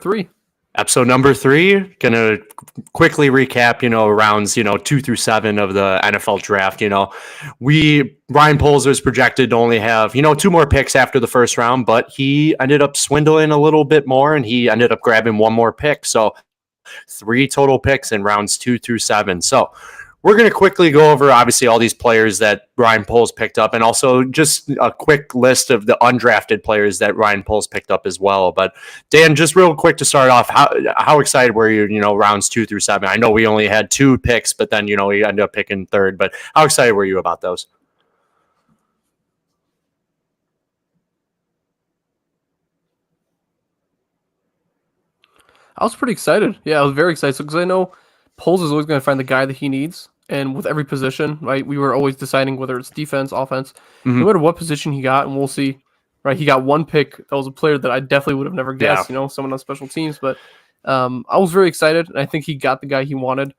3. Episode number 3, gonna quickly recap, rounds, 2 through 7 of the NFL draft. Ryan Poles was projected to only have, 2 more picks after the first round, but he ended up swindling a little bit more and he ended up grabbing 1 more pick. So 3 total picks in rounds 2 through 7. So we're going to quickly go over, obviously, all these players that Ryan Poles picked up, and also just a quick list of the undrafted players that Ryan Poles picked up as well. But Dan, just real quick to start off, how excited were you, rounds 2 through 7? I know we only had 2 picks, but then, we ended up picking third. But how excited were you about those? I was pretty excited. Yeah, I was very excited because I know Poles is always going to find the guy that he needs. And with every position, right, we were always deciding whether it's defense, offense, no matter what position he got, and we'll see. Right, he got 1 pick that was a player that I definitely would have never guessed. Someone on special teams. But I was very excited, and I think he got the guy he wanted.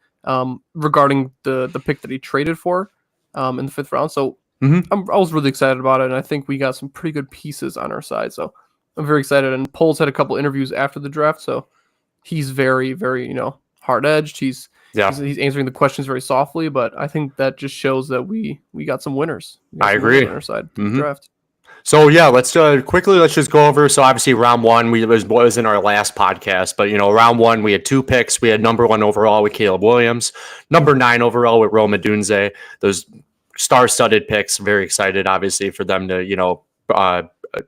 Regarding the pick that he traded for in the 5th round, so I was really excited about it, and I think we got some pretty good pieces on our side. So I'm very excited. And Poles had a couple interviews after the draft, so he's very, very hard edged. He's answering the questions very softly, but I think that just shows that we got some winners. I agree on our side of the draft. So yeah, let's just go over. So obviously round 1 was in our last podcast, but round 1 we had 2 picks. We had number 1 overall with Caleb Williams, number 9 overall with Rome Odunze. Those star-studded picks. Very excited, obviously, for them to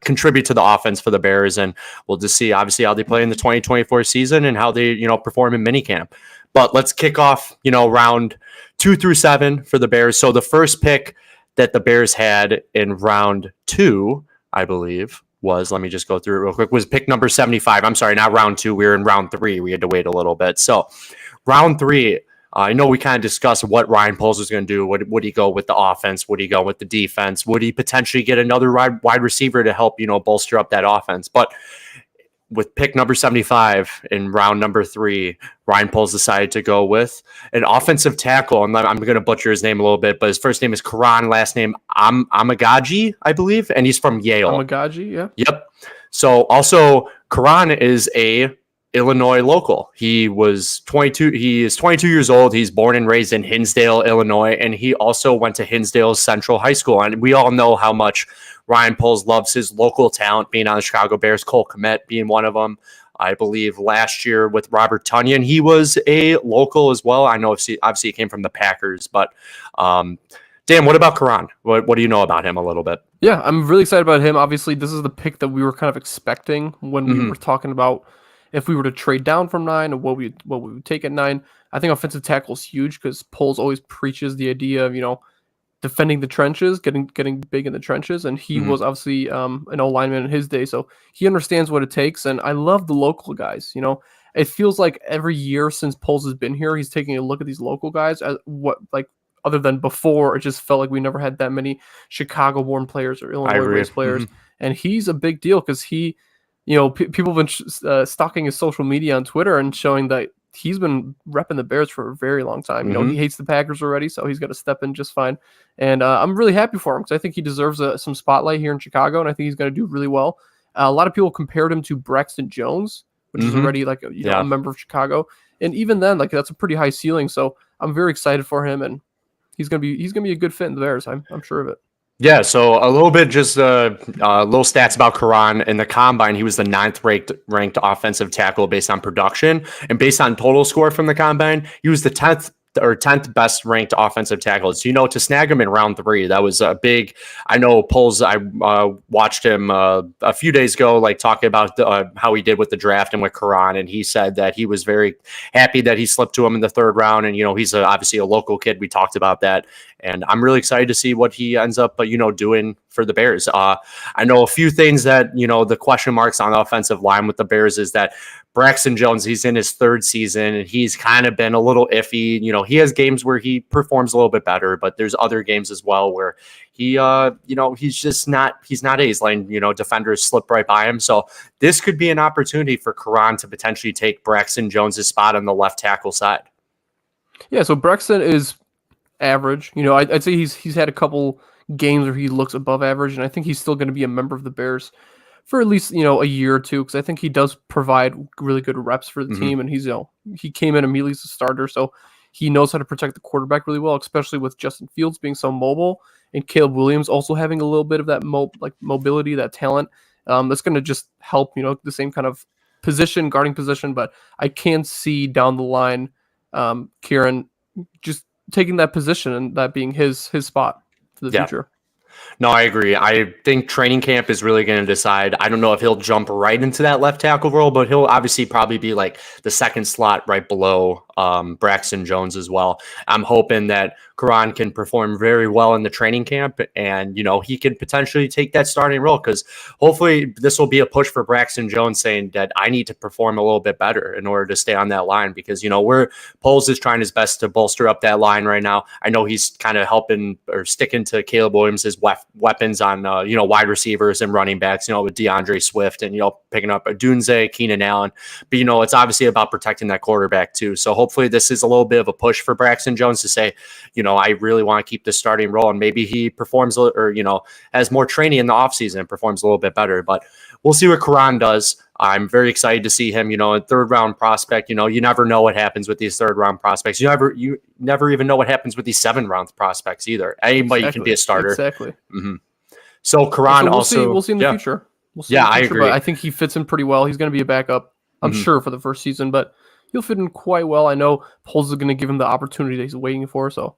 contribute to the offense for the Bears, and we'll just see obviously how they play in the 2024 season and how they perform in minicamp. But let's kick off round 2 through 7 for the Bears. So the first pick that the Bears had in round 2, I believe, was, let me just go through it real quick, was pick number 75. I'm sorry, not round 2. We were in round 3. We had to wait a little bit. So round 3, I know we kind of discussed what Ryan Poles was going to do. Would he go with the offense? Would he go with the defense? Would he potentially get another wide receiver to help, bolster up that offense? But with pick number 75 in round number 3, Ryan Poles decided to go with an offensive tackle. I'm going to butcher his name a little bit, but his first name is Karan, last name Amegadjie, I believe, and he's from Yale. Amegadjie, yeah. Yep. So also, Karan is a Illinois local. He is 22 years old. He's born and raised in Hinsdale, Illinois, and he also went to Hinsdale Central High School. And we all know how much Ryan Poles loves his local talent, being on the Chicago Bears, Cole Kmet being one of them. I believe last year with Robert Tonyan, he was a local as well. I know obviously he came from the Packers, but Dan, what about Karan? What do you know about him a little bit? Yeah, I'm really excited about him. Obviously, this is the pick that we were kind of expecting when we were talking about if we were to trade down from 9 or what we would take at 9. I think offensive tackle is huge because Poles always preaches the idea of, defending the trenches, getting big in the trenches. And he was obviously an O-lineman in his day, so he understands what it takes. And I love the local guys. It feels like every year since Poles has been here, he's taking a look at these local guys as other than before, it just felt like we never had that many Chicago-born players or Illinois-based players. And he's a big deal because he, people have been stalking his social media on Twitter and showing that he's been repping the Bears for a very long time. He hates the Packers already, so he's got to step in just fine. And I'm really happy for him because I think he deserves some spotlight here in Chicago, and I think he's going to do really well. A lot of people compared him to Braxton Jones, which is already a member of Chicago, and even then, that's a pretty high ceiling. So I'm very excited for him, and he's gonna be a good fit in the Bears. I'm sure of it. Yeah, so a little bit just little stats about Karan. In the combine, he was the 9th ranked offensive tackle based on production, and based on total score from the combine, he was the 10th best ranked offensive tackle. So, to snag him in round 3, that was a big. I know Poles. I watched him a few days ago, talking about how he did with the draft and with Karan, and he said that he was very happy that he slipped to him in the 3rd round. And he's obviously a local kid. We talked about that, and I'm really excited to see what he ends up, doing for the Bears. I know a few things that the question marks on the offensive line with the Bears is that Braxton Jones, he's in his 3rd season, and he's kind of been a little iffy. He has games where he performs a little bit better, but there's other games as well where he, he's just not, he's not ace lane, defenders slip right by him. So this could be an opportunity for Karan to potentially take Braxton Jones's spot on the left tackle side. Yeah, so Braxton is average. I'd say he's had a couple games where he looks above average, and I think he's still going to be a member of the Bears for at least a year or two, because I think he does provide really good reps for the Mhm. team, and he came in immediately as a starter, so he knows how to protect the quarterback really well, especially with Justin Fields being so mobile and Caleb Williams also having a little bit of that mobility, that talent. That's going to just help, the same kind of guarding position. But I can see down the line, Kieran just taking that position and that being his spot for the Yeah. future. No, I agree. I think training camp is really going to decide. I don't know if he'll jump right into that left tackle role, but he'll obviously probably be like the second slot right below Braxton Jones as well. I'm hoping that Karan can perform very well in the training camp, and he can potentially take that starting role, because hopefully this will be a push for Braxton Jones, saying that I need to perform a little bit better in order to stay on that line, because Poles is trying his best to bolster up that line right now. I know he's kind of helping or sticking to Caleb Williams' weapons on wide receivers and running backs, with DeAndre Swift and picking up Odunze, Keenan Allen, but it's obviously about protecting that quarterback too. So hopefully this is a little bit of a push for Braxton Jones to say, I really want to keep this starting role, and maybe he performs or has more training in the offseason and performs a little bit better. But we'll see what Karan does. I'm very excited to see him, a third round prospect. You never know what happens with these third round prospects. You never even know what happens with these 7th round prospects either. Anybody can be a starter. Exactly. Mm-hmm. So Karan we'll see in the future. We'll see I agree. But I think he fits in pretty well. He's going to be a backup, I'm sure, for the first season, but he'll fit in quite well. I know Poles is going to give him the opportunity that he's waiting for. So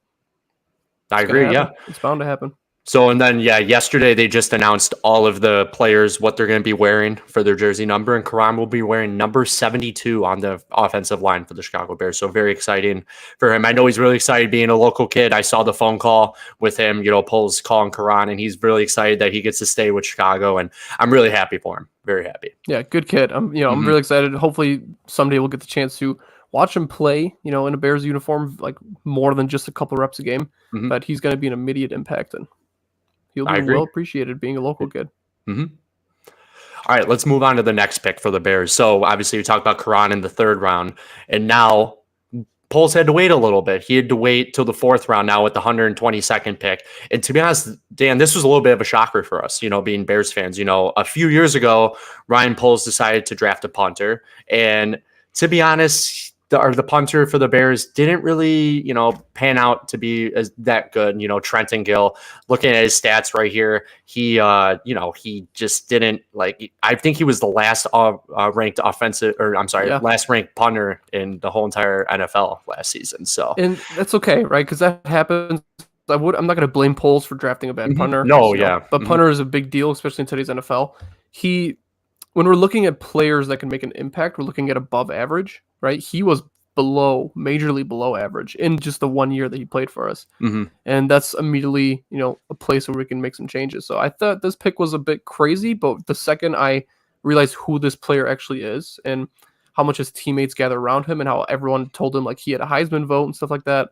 I agree. Yeah, it's bound to happen. So, and then, yesterday they just announced all of the players, what they're going to be wearing for their jersey number. And Karan will be wearing number 72 on the offensive line for the Chicago Bears. So very exciting for him. I know he's really excited being a local kid. I saw the phone call with him, Poles calling Karan, and he's really excited that he gets to stay with Chicago. And I'm really happy for him. Very happy. Yeah, good kid. I'm really excited. Hopefully someday we'll get the chance to watch him play, in a Bears uniform, like more than just a couple reps a game. But he's going to be an immediate impact, and he'll be well appreciated being a local kid. Mm-hmm. All right, let's move on to the next pick for the Bears. So obviously we talked about Karan in the 3rd round, and now Poles had to wait a little bit. He had to wait till the 4th round now with the 122nd pick. And to be honest, Dan, this was a little bit of a shocker for us, being Bears fans. A few years ago, Ryan Poles decided to draft a punter. And to be honest, the punter for the Bears didn't really, pan out to be that good. Trenton Gill, looking at his stats right here, he just didn't I think he was the last ranked last ranked punter in the whole entire NFL last season. So, and that's okay, right? Because that happens. I'm not going to blame Poles for drafting a bad punter. No, yeah. But punter is a big deal, especially in today's NFL. When we're looking at players that can make an impact, we're looking at above average, right? He was majorly below average in just the 1 year that he played for us. And that's immediately, a place where we can make some changes. So I thought this pick was a bit crazy, but the second I realized who this player actually is and how much his teammates gather around him and how everyone told him he had a Heisman vote and stuff like that,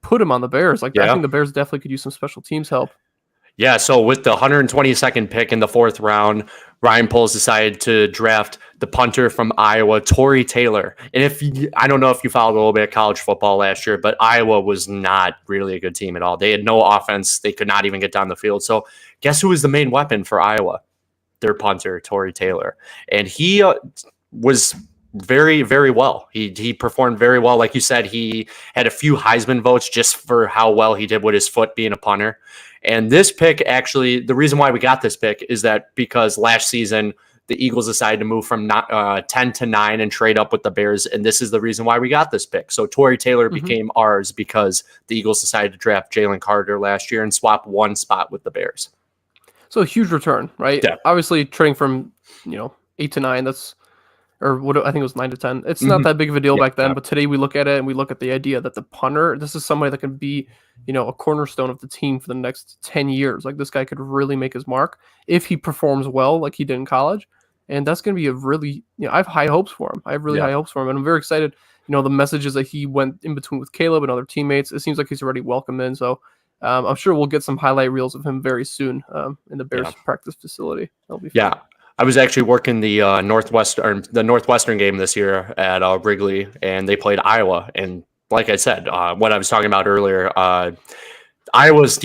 put him on the Bears. I think the Bears definitely could use some special teams help. Yeah, so with the 122nd pick in the 4th round, Ryan Poles decided to draft the punter from Iowa, Tory Taylor. And I don't know if you followed a little bit of college football last year, but Iowa was not really a good team at all. They had no offense. They could not even get down the field. So guess who was the main weapon for Iowa? Their punter, Tory Taylor. And he was very, very well. He performed very well. Like you said, he had a few Heisman votes just for how well he did with his foot being a punter. And this pick, actually, the reason why we got this pick is that because last season, the Eagles decided to move from 10 to 9 and trade up with the Bears. And this is the reason why we got this pick. So Tory Taylor became ours because the Eagles decided to draft Jalen Carter last year and swap one spot with the Bears. So a huge return, right? Yeah. Obviously, trading from 8 to 9, or what I think it was 9 to 10. It's not that big of a deal back then, but today we look at it and we look at the idea that the punter, this is somebody that can be, a cornerstone of the team for the next 10 years. This guy could really make his mark if he performs well like he did in college. And that's going to be a really, I have high hopes for him. I have really high hopes for him. And I'm very excited, the messages that he went in between with Caleb and other teammates. It seems like he's already welcomed in. So I'm sure we'll get some highlight reels of him very soon in the Bears practice facility. That'll be fun. Yeah. I was actually working the Northwestern game this year at Wrigley, and they played Iowa. And like I said, what I was talking about earlier, Iowa's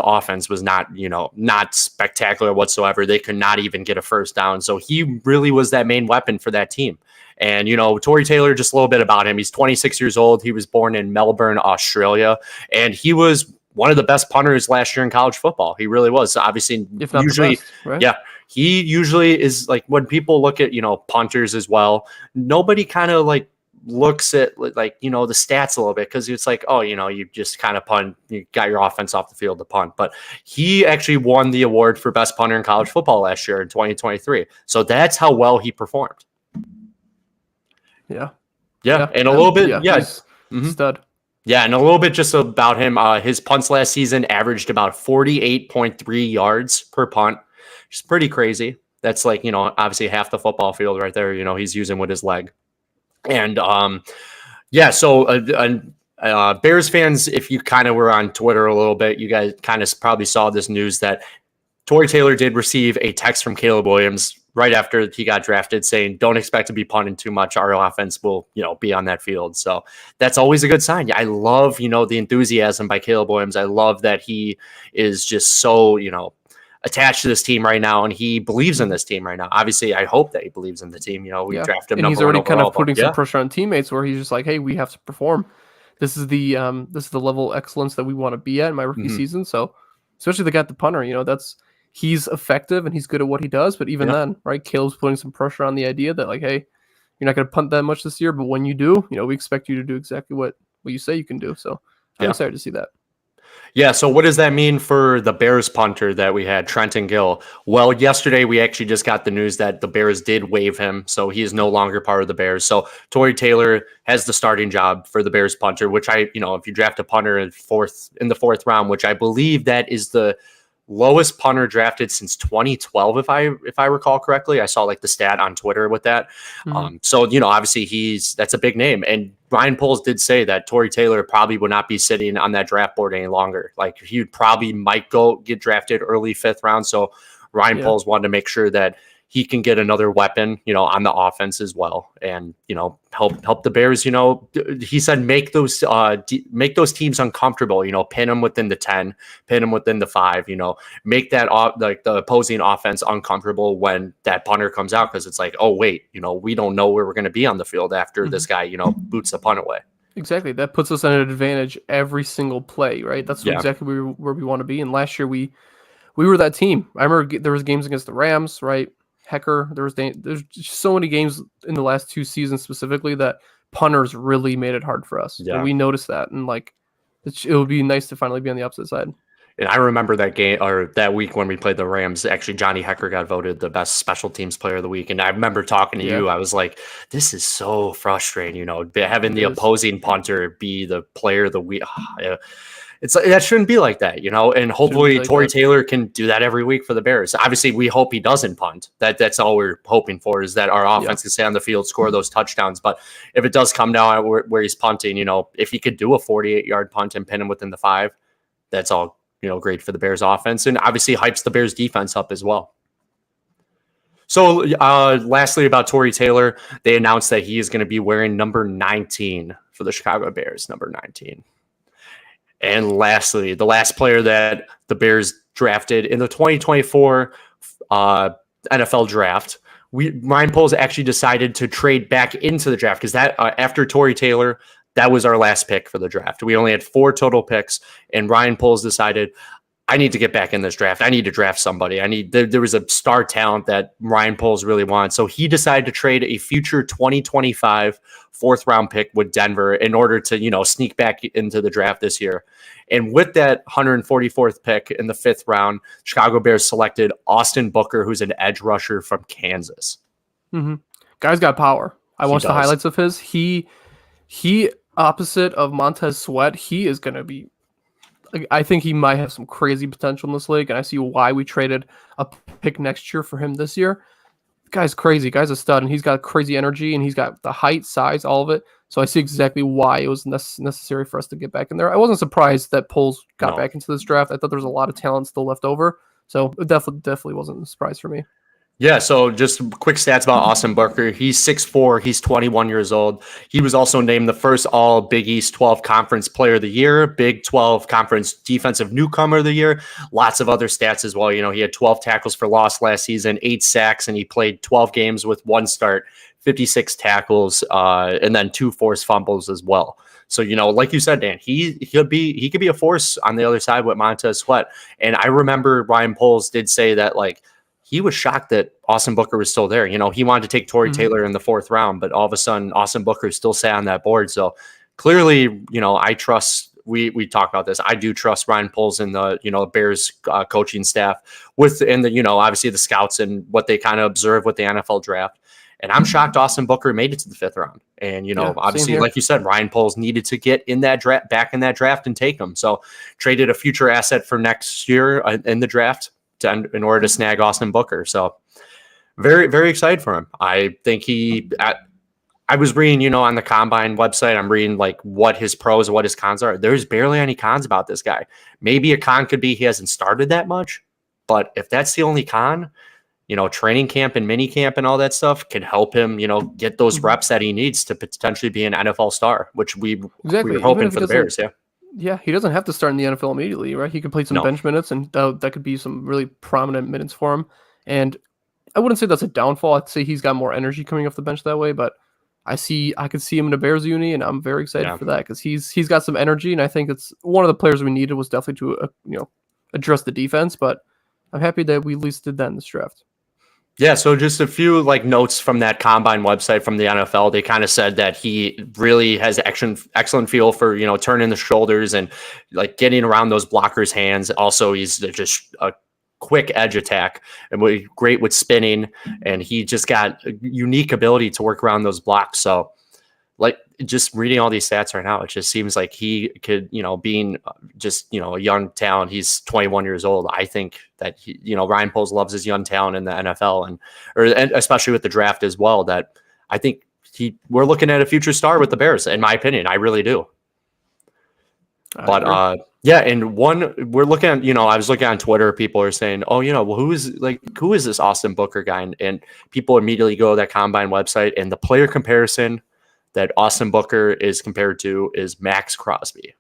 offense was not spectacular whatsoever. They could not even get a first down. So he really was that main weapon for that team. And, Tory Taylor, just a little bit about him. He's 26 years old. He was born in Melbourne, Australia, and he was one of the best punters last year in college football. He really was. So obviously, if not usually, the best, right? Yeah, he usually is like when people look at, punters as well, nobody kind of like looks at the stats a little bit because it's like, oh, you just kind of punt, you got your offense off the field to punt. But he actually won the award for best punter in college football last year in 2023. So that's how well he performed. Yeah. And a little bit, stud. Yeah, and a little bit just about him. His punts last season averaged about 48.3 yards per punt, which is pretty crazy. That's like, obviously half the football field right there, he's using with his leg. And Bears fans, if you kind of were on Twitter a little bit, you guys kind of probably saw this news that Tory Taylor did receive a text from Caleb Williams right after he got drafted saying, don't expect to be punting too much. Our offense will, be on that field. So that's always a good sign. I love, the enthusiasm by Caleb Williams. I love that he is just so, attached to this team right now, and he believes in this team right now. Obviously, I hope that he believes in the team. We drafted him, and he's already kind of putting some pressure on teammates where he's just like, hey, we have to perform. This is the level of excellence that we want to be at in my rookie season. So especially the guy at the punter, he's effective and he's good at what he does. But even then, right, Caleb's putting some pressure on the idea that like, hey, you're not going to punt that much this year, but when you do, we expect you to do exactly what you say you can do. So I'm excited to see that. Yeah, so what does that mean for the Bears punter that we had, Trenton Gill? Well, yesterday we actually just got the news that the Bears did waive him, so he is no longer part of the Bears. So Tory Taylor has the starting job for the Bears punter, which if you draft a punter in the fourth round, which I believe that is the lowest punter drafted since 2012, if I recall correctly. I saw like the stat on Twitter with that. So obviously that's a big name, and Ryan Poles did say that Tory Taylor probably would not be sitting on that draft board any longer. Like he might get drafted early 5th round. So Ryan Poles wanted to make sure that he can get another weapon, on the offense as well, and help the Bears. He said make those teams uncomfortable. Pin them within the 10, pin them within the 5. Make that like the opposing offense uncomfortable when that punter comes out, because it's like, oh wait, we don't know where we're going to be on the field after this guy boots the punt away. Exactly, that puts us at an advantage every single play, right? That's exactly where we want to be. And last year we were that team. I remember there was games against the Rams, right? Hecker, there's just so many games in the last 2 seasons specifically that punters really made it hard for us. And we noticed that, and like it would be nice to finally be on the opposite side. And I remember that game or that week when we played the Rams. Actually, Johnny Hecker got voted the best special teams player of the week, and I remember talking to you. I was like, "This is so frustrating." Having the opposing punter be the player of the week. It's like, that shouldn't be like that, and hopefully Tory Taylor can do that every week for the Bears. Obviously, we hope he doesn't punt. That's all we're hoping for, is that our offense can stay on the field, score those touchdowns. But if it does come down where he's punting, if he could do a 48-yard punt and pin him within the 5, that's all, great for the Bears offense, and obviously hypes the Bears defense up as well. So lastly, about Tory Taylor, they announced that he is going to be wearing number 19 for the Chicago Bears, number 19. And lastly, the last player that the Bears drafted in the 2024 NFL draft, Ryan Poles actually decided to trade back into the draft, because that after Tory Taylor, that was our last pick for the draft. We only had 4 total picks, and Ryan Poles decided, I need to get back in this draft. I need to draft somebody. There was a star talent that Ryan Poles really wanted. So he decided to trade a future 2025 4th round pick with Denver in order to, sneak back into the draft this year. And with that 144th pick in the 5th round, Chicago Bears selected Austin Booker, who's an edge rusher from Kansas. Guy's got power. I watched the highlights of his. He opposite of Montez Sweat, he is going to be, I think he might have some crazy potential in this league, and I see why we traded a pick next year for him this year. The guy's crazy. Guy's a stud, and he's got crazy energy, and he's got the height, size, all of it. So I see exactly why it was necessary for us to get back in there. I wasn't surprised that Poles got back into this draft. I thought there was a lot of talent still left over, so it definitely wasn't a surprise for me. Yeah, so just quick stats about Austin Booker. He's 6'4", he's 21 years old. He was also named the first all Big East 12 Conference Player of the Year, Big 12 Conference Defensive Newcomer of the Year. Lots of other stats as well. You know, he had 12 tackles for loss last season, 8 sacks, and he played 12 games with 1 start, 56 tackles, and then 2 forced fumbles as well. So, you know, like you said, Dan, he could be a force on the other side with Montez Sweat. And I remember Ryan Poles did say that, like, he was shocked that Austin Booker was still there. You know, he wanted to take Tory Taylor in the 4th round, but all of a sudden Austin Booker still sat on that board. So clearly, you know, I trust, we talk about this. I do trust Ryan Poles and the, you know, Bears coaching staff and the, you know, obviously the scouts and what they kind of observe with the NFL draft. And I'm shocked Austin Booker made it to the 5th round. And, you know, obviously, like you said, Ryan Poles needed to get in that draft, back in that draft and take him. So traded a future asset for next year in the draft in order to snag Austin Booker. So very, very excited for him. I think I was reading, you know, on the Combine website, I'm reading like what his pros and what his cons are. There's barely any cons about this guy. Maybe a con could be he hasn't started that much, but if that's the only con, you know, training camp and mini camp and all that stuff can help him, you know, get those reps that he needs to potentially be an NFL star, which we were hoping for the Bears. Yeah. Yeah, he doesn't have to start in the NFL immediately, right? He could play some bench minutes, and that could be some really prominent minutes for him. And I wouldn't say that's a downfall. I'd say he's got more energy coming off the bench that way. But I could see him in a Bears uni, and I'm very excited for that because he's got some energy, and I think it's one of the players we needed was definitely to you know, address the defense. But I'm happy that we at least did that in this draft. Yeah, so just a few like notes from that Combine website from the NFL. They kind of said that he really has excellent feel for, you know, turning the shoulders and like getting around those blockers' hands. Also, he's just a quick edge attack and great with spinning, and he just got a unique ability to work around those blocks. So, like, just reading all these stats right now, it just seems like he could, you know, being just, you know, a young talent. He's 21 years old. I think that he, you know, Ryan Poles loves his young talent in the NFL and especially with the draft as well. That I think we're looking at a future star with the Bears, in my opinion. I really do. Yeah, and we're looking at, you know, I was looking on Twitter, people are saying, oh, you know, well, who is this Austin Booker guy? And people immediately go to that Combine website, and the player comparison that Austin Booker is compared to is Max Crosby,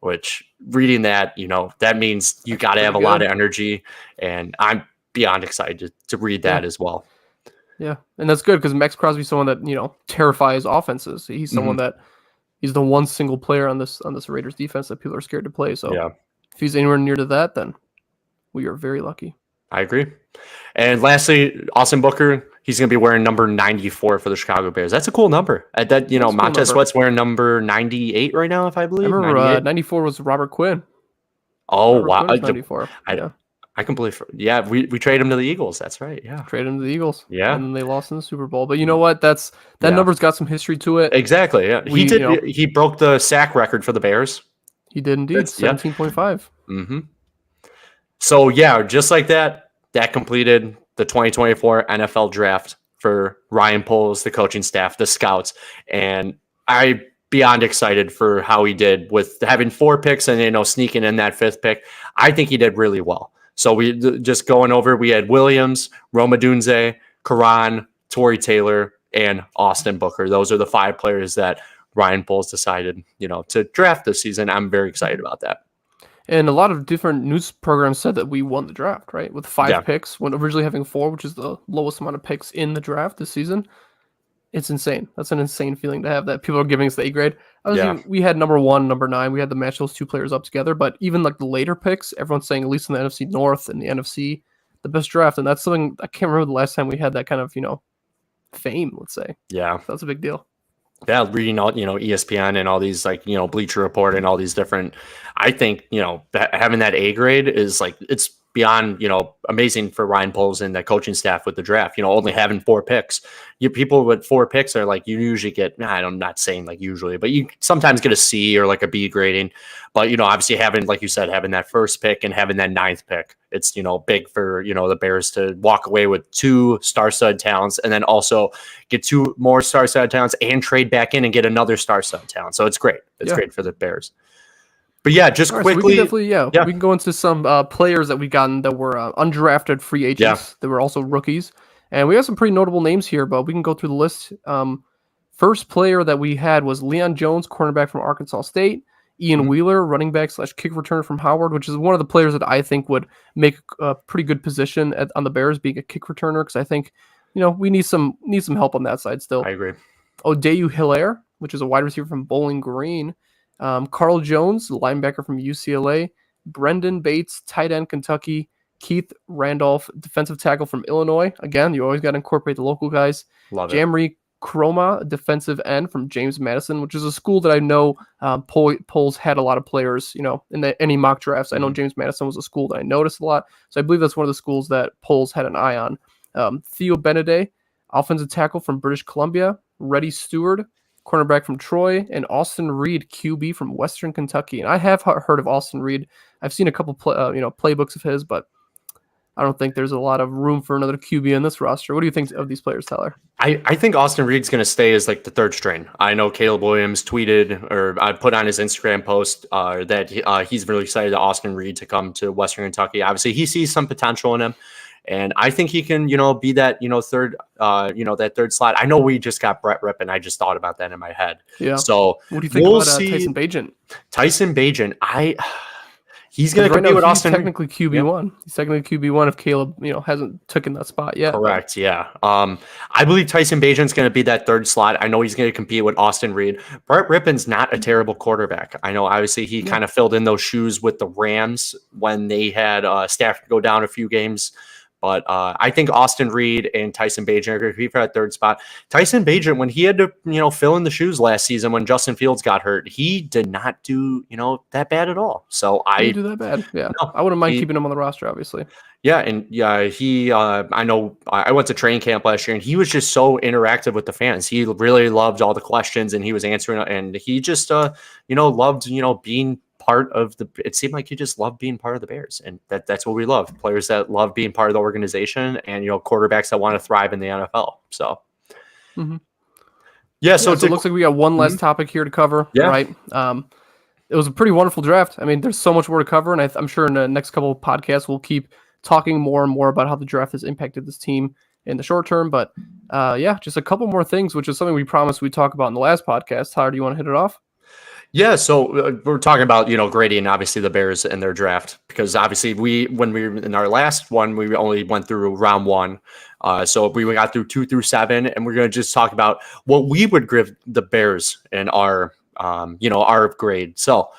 which reading that, you know, that means you got to have a lot of energy, and I'm beyond excited to read that as well. Yeah, and that's good because Max Crosby is someone that, you know, terrifies offenses. He's someone that he's the one single player on this Raiders defense that people are scared to play. So if he's anywhere near to that, then we are very lucky. I agree. And lastly, Austin Booker, he's going to be wearing number 94 for the Chicago Bears. That's a cool number. That, you know, Montez Sweat's wearing number 98 right now, if I believe. I remember 94 was Robert Quinn. Oh, wow. 94. I can believe. Yeah, we traded him to the Eagles. That's right. Yeah. Traded him to the Eagles. Yeah. And then they lost in the Super Bowl. But you know what? That number's got some history to it. Exactly. Yeah. He did. You know, he broke the sack record for the Bears. He did indeed. 17.5. Mm-hmm. So, yeah, just like that completed the 2024 NFL draft for Ryan Poles, the coaching staff, the scouts. And I beyond excited for how he did with having 4 picks and, you know, sneaking in that 5th pick. I think he did really well. So we just going over, we had Williams, Rome Odunze, Karan, Tory Taylor, and Austin Booker. Those are the 5 players that Ryan Poles decided, you know, to draft this season. I'm very excited about that. And a lot of different news programs said that we won the draft, right? With 5 picks, when originally having 4, which is the lowest amount of picks in the draft this season. It's insane. That's an insane feeling to have that people are giving us the A grade. We had number 1, number 9. We had to match those 2 players up together. But even like the later picks, everyone's saying, at least in the NFC North and the NFC, the best draft. And that's something I can't remember the last time we had that kind of, you know, fame, let's say. Yeah. So that's a big deal. Yeah, reading all, you know, ESPN and all these, like, you know, Bleacher Report and all these different, I think, you know, having that A grade is like, it's beyond, you know, amazing for Ryan Poles and the coaching staff with the draft, you know, only having 4 picks. People with 4 picks are like, you usually get, I'm not saying like usually, but you sometimes get a C or like a B grading. But, you know, obviously having, like you said, having that 1st pick and having that 9th pick, it's, you know, big for, you know, the Bears to walk away with 2 star-studded talents and then also get 2 more star-studded talents and trade back in and get another star-studded talent. So it's great. It's great for the Bears. But yeah, just quickly, so we can go into some players that we gotten that were undrafted free agents. That were also rookies. And we have some pretty notable names here, but we can go through the list. First player that we had was Leon Jones, cornerback from Arkansas State. Ian Wheeler, running back / kick returner from Howard, which is one of the players that I think would make a pretty good position on the Bears, being a kick returner, because I think, we need some help on that side still. I agree. Odayu Hilaire, which is a wide receiver from Bowling Green. Carl Jones, linebacker from UCLA. Brendan Bates, tight end, Kentucky. Keith Randolph, defensive tackle from Illinois. Again, you always got to incorporate the local guys. Love it. Jamri Chroma, defensive end from James Madison, which is a school that I know polls had a lot of players, in any mock drafts. I know James Madison was a school that I noticed a lot. So I believe that's one of the schools that polls had an eye on. Theo Benedet, offensive tackle from British Columbia. Reddy Stewart, cornerback from Troy. And Austin Reed, QB from Western Kentucky. And I have heard of Austin Reed. I've seen a couple playbooks of his, but I don't think there's a lot of room for another QB in this roster. What do you think of these players, Tyler? I think Austin Reed's going to stay as like the third string. I know Caleb Williams tweeted, or I put on his Instagram post that he's really excited to Austin Reed to come to Western Kentucky. Obviously, he sees some potential in him, and I think he can, be that, third, that third slot. I know we just got Brett Rippon. I just thought about that in my head. Yeah. So what do you think about Tyson Bagent? Tyson Bagent, he's going to compete with Austin. Technically QB1. He's technically QB1 if Caleb, hasn't taken that spot yet. Correct. Yeah. I believe Tyson Bagent's going to be that third slot. I know he's going to compete with Austin Reed. Brett Rippon's not a terrible quarterback. I know, obviously, he kind of filled in those shoes with the Rams when they had Stafford go down a few games. But I think Austin Reed and Tyson Bagent are going to compete for that third spot. Tyson Bagent, when he had to, fill in the shoes last season when Justin Fields got hurt, he did not do, that bad at all. So he didn't do that bad. Yeah, no, I wouldn't mind keeping him on the roster, obviously. Yeah, and he, I know I went to training camp last year, and he was just so interactive with the fans. He really loved all the questions, and he was answering, and he just, loved, being part of it seemed like he just loved being part of the Bears, and that's what we love. Players that love being part of the organization, and quarterbacks that want to thrive in the NFL. So so it looks like we got one last topic here to cover. Right. It was a pretty wonderful draft. I mean, there's so much more to cover, and I'm sure in the next couple of podcasts we'll keep talking more and more about how the draft has impacted this team in the short term. But just a couple more things, which is something we promised we'd talk about in the last podcast. Tyler, do you want to hit it off? Yeah, so we're talking about, Grady and obviously the Bears and their draft, because obviously when we were in our last one, we only went through round one. So we got through 2 through 7, and we're going to just talk about what we would give the Bears in our, our grade. So,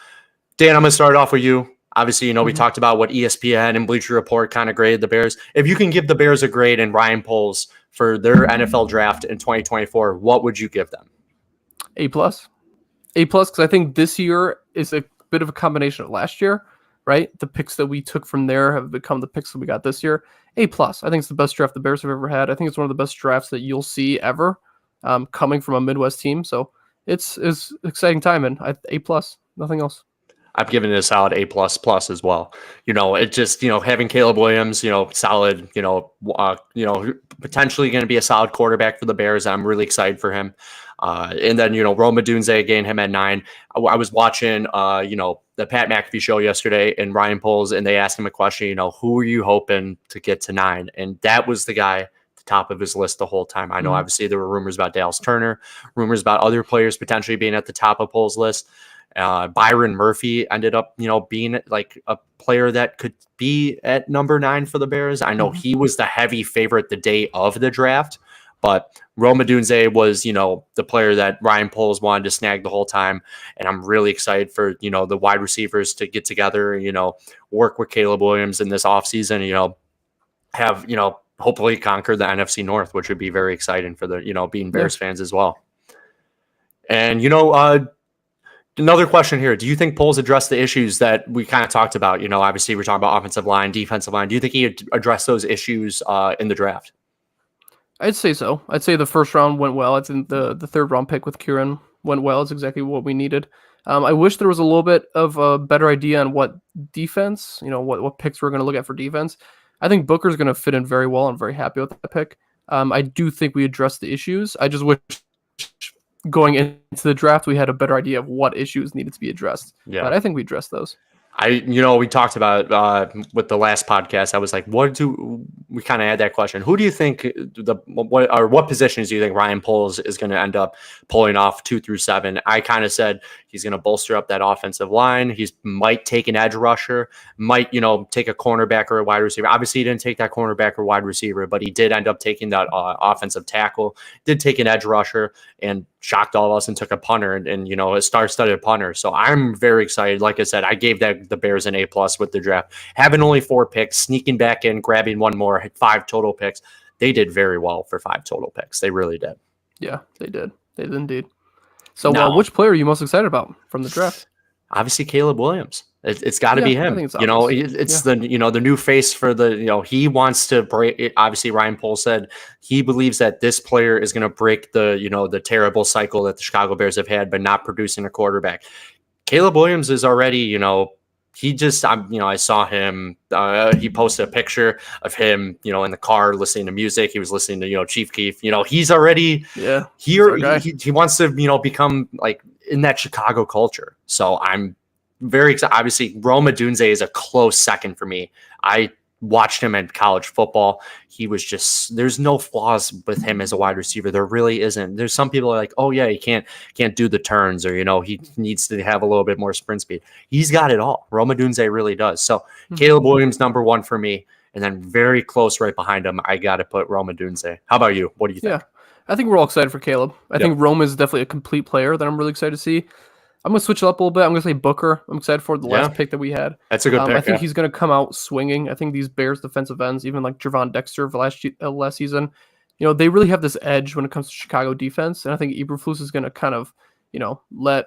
Dan, I'm going to start off with you. Obviously, we talked about what ESPN and Bleacher Report kind of graded the Bears. If you can give the Bears a grade in Ryan Poles for their NFL draft in 2024, what would you give them? A+. A+, because I think this year is a bit of a combination of last year, right? The picks that we took from there have become the picks that we got this year. A+. I think it's the best draft the Bears have ever had. I think it's one of the best drafts that you'll see ever coming from a Midwest team. So it's exciting time, and A+, nothing else. I've given it a solid A++ as well. It just, having Caleb Williams, solid, potentially going to be a solid quarterback for the Bears. I'm really excited for him. And then, Rome Odunze, again, him at 9. I was watching, the Pat McAfee show yesterday and Ryan Poles, and they asked him a question, who are you hoping to get to 9? And that was the guy at the top of his list the whole time. I know, obviously, there were rumors about Dallas Turner, rumors about other players potentially being at the top of Poles' list. Byron Murphy ended up, being like a player that could be at number 9 for the Bears. I know he was the heavy favorite the day of the draft, but Rome Odunze was, the player that Ryan Poles wanted to snag the whole time. And I'm really excited for, the wide receivers to get together, work with Caleb Williams in this offseason, have, hopefully conquer the NFC North, which would be very exciting for the, being Bears fans as well. And, another question here. Do you think Poles addressed the issues that we kind of talked about? Obviously we're talking about offensive line, defensive line. Do you think he addressed those issues in the draft? I'd say so. I'd say the first round went well. I think the third round pick with Kieran went well. It's exactly what we needed. I wish there was a little bit of a better idea on what defense, what picks we're going to look at for defense. I think Booker's going to fit in very well. I'm very happy with that pick. I do think we addressed the issues. I just wish going into the draft we had a better idea of what issues needed to be addressed. Yeah. But I think we addressed those. We talked about with the last podcast. I was like, we kind of had that question? Who do you think what positions do you think Ryan Poles is going to end up pulling off 2 through 7? I kind of said he's going to bolster up that offensive line. He might take an edge rusher, might take a cornerback or a wide receiver. Obviously, he didn't take that cornerback or wide receiver, but he did end up taking that offensive tackle. Did take an edge rusher and shocked all of us and took a punter and a star-studded punter. So I'm very excited. Like I said, I gave the Bears an A+ with the draft. Having only 4 picks, sneaking back in, grabbing one more, had 5 total picks. They did very well for 5 total picks. They really did. Yeah, they did. They did indeed. So which player are you most excited about from the draft? Obviously, Caleb Williams. It's got to be him. It's the new face for he wants to break it. Obviously, Ryan Poles said he believes that this player is going to break the terrible cycle that the Chicago Bears have had by not producing a quarterback. Caleb Williams is already, I saw him, he posted a picture of him, in the car listening to music. He was listening to, Chief Keef, he's already, he wants to, become like in that Chicago culture. So I'm very excited. Obviously, Rome Odunze is a close second for me. I watched him in college football. He was just, there's no flaws with him as a wide receiver. There really isn't. There's some people are like, oh yeah, he can't do the turns, or he needs to have a little bit more sprint speed. He's got it all. Rome Odunze really does. So Caleb Williams, number 1 for me, and then very close right behind him, I got to put Rome Odunze. How about you? What do you think? Yeah, I think we're all excited for Caleb. I think Rome is definitely a complete player that I'm really excited to see. I'm going to switch it up a little bit. I'm going to say Booker. I'm excited for the last pick that we had. That's a good pick. I think he's going to come out swinging. I think these Bears defensive ends, even like Javon Dexter last season, they really have this edge when it comes to Chicago defense. And I think Eberflus is going to kind of, let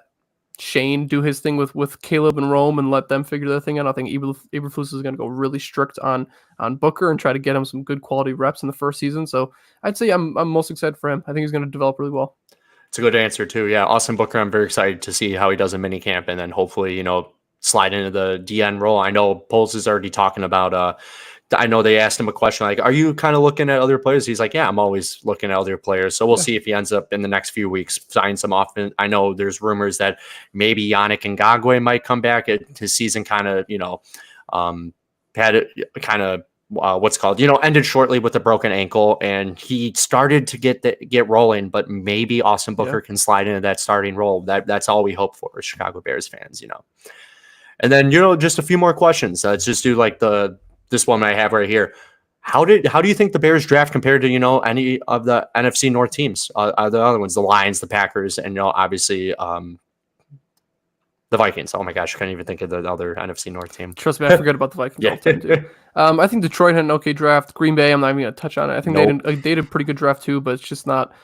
Shane do his thing with Caleb and Rome and let them figure their thing out. I think Eberflus is going to go really strict on Booker and try to get him some good quality reps in the first season. So I'd say I'm most excited for him. I think he's going to develop really well. It's a good answer too. Yeah, Austin Booker, I'm very excited to see how he does in minicamp, and then hopefully, slide into the DN role. I know Poles is already talking about. I know they asked him a question like, "Are you kind of looking at other players?" He's like, "Yeah, I'm always looking at other players." So we'll see if he ends up in the next few weeks signing some offense. I know there's rumors that maybe Yannick Ngakoue might come back. His season kind of, had kind of. Ended shortly with a broken ankle, and he started to get rolling, but maybe Austin Booker can slide into that starting role. That's all we hope for as Chicago Bears fans, And then, just a few more questions. Let's just do like this one I have right here. How do you think the Bears draft compared to, any of the NFC North teams? The other ones, the Lions, the Packers, and, obviously, the Vikings. Oh my gosh, I can't even think of the other NFC North team. Trust me, I forget about the Vikings. Team too. I think Detroit had an okay draft. Green Bay, I'm not even going to touch on it. I think they did a pretty good draft too, but it's just not.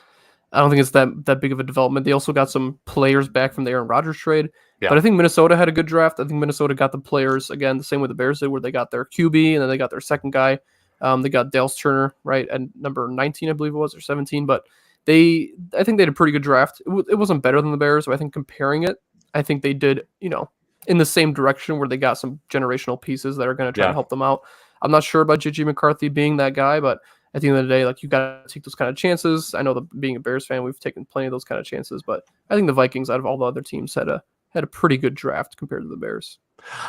I don't think it's that big of a development. They also got some players back from the Aaron Rodgers trade. Yeah. But I think Minnesota had a good draft. I think Minnesota got the players again the same way the Bears did, where they got their QB and then they got their second guy. They got Dale Turner right at number 19, I believe it was, or 17. But I think they had a pretty good draft. It wasn't better than the Bears, but I think comparing it, I think they did, in the same direction where they got some generational pieces that are going to try to help them out. I'm not sure about J.J. McCarthy being that guy, but at the end of the day, like, you got to take those kind of chances. I know that being a Bears fan, we've taken plenty of those kind of chances, but I think the Vikings, out of all the other teams, had a pretty good draft compared to the Bears.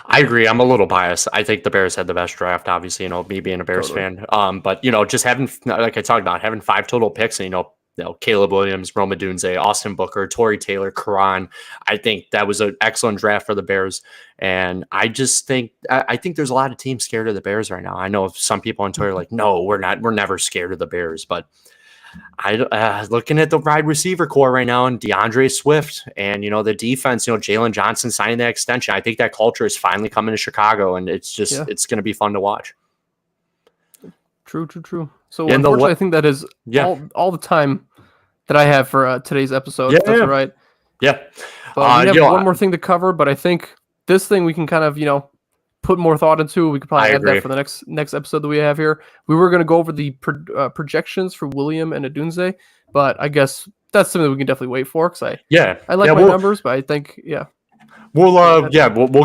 I agree. I'm a little biased. I think the Bears had the best draft, obviously, me being a Bears fan. But, just having, like I talked about, having 5 total picks and, Caleb Williams, Rome Odunze, Austin Booker, Torrey Taylor, Karan. I think that was an excellent draft for the Bears. And I just think, I think there's a lot of teams scared of the Bears right now. I know some people on Twitter are like, no, we're not. We're never scared of the Bears. But looking at the wide receiver core right now and DeAndre Swift and, the defense, Jalen Johnson signing that extension. I think that culture is finally coming to Chicago, and it's just, it's going to be fun to watch. True. So unfortunately, I think that is all the time that I have for today's episode. That's all right. Yeah. But we have one more thing to cover, but I think this thing we can kind of, put more thought into. We could probably add that for the next episode that we have here. We were going to go over the projections for William and Odunze, but I guess that's something that we can definitely wait for because I like my numbers, but I think, We'll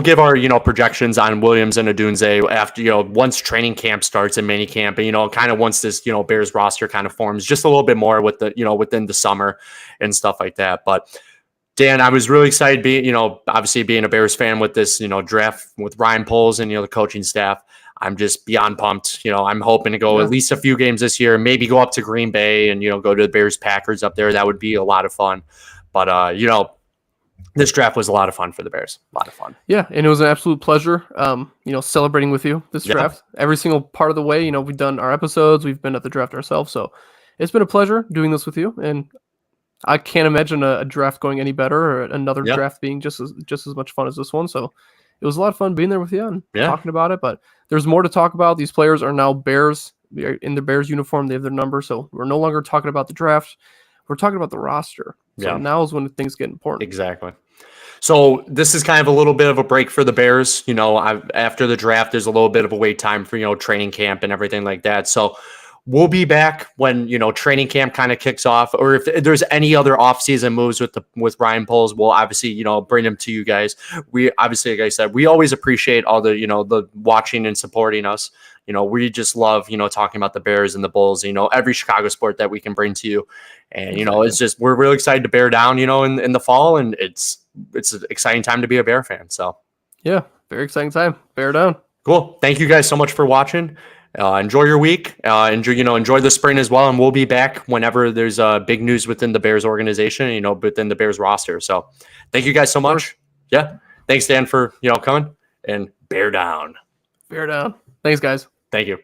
give our projections on Williams and Odunze after once training camp starts and mini camp, and kind of once this Bears roster kind of forms just a little bit more with the within the summer and stuff like that. But Dan, I was really excited obviously being a Bears fan with this, draft with Ryan Poles and, the coaching staff. I'm just beyond pumped. I'm hoping to go at least a few games this year, maybe go up to Green Bay and, go to the Bears Packers up there. That would be a lot of fun. But, this draft was a lot of fun for the Bears. A lot of fun. Yeah, and it was an absolute pleasure, celebrating with you this draft. Every single part of the way, we've done our episodes, we've been at the draft ourselves. So it's been a pleasure doing this with you. And I can't imagine a draft going any better or another draft being just as much fun as this one. So it was a lot of fun being there with you and talking about it. But there's more to talk about. These players are now Bears. They're in the Bears uniform. They have their number. So we're no longer talking about the draft. We're talking about the roster. So now is when things get important. Exactly. So this is kind of a little bit of a break for the Bears. After the draft, there's a little bit of a wait time for, training camp and everything like that. So we'll be back when, training camp kind of kicks off, or if there's any other offseason moves with Ryan Poles, we'll obviously, bring them to you guys. We obviously, like I said, we always appreciate all the, the watching and supporting us. We just love, talking about the Bears and the Bulls, every Chicago sport that we can bring to you. And, it's just, we're really excited to bear down, in the fall, and it's an exciting time to be a Bear fan. So yeah, very exciting time. Bear down. Cool. Thank you guys so much for watching. Enjoy your week. Enjoy the spring as well. And we'll be back whenever there's big news within the Bears organization, within the Bears roster. So thank you guys so much. Yeah. Thanks, Dan, for, coming, and bear down. Bear down. Thanks, guys. Thank you.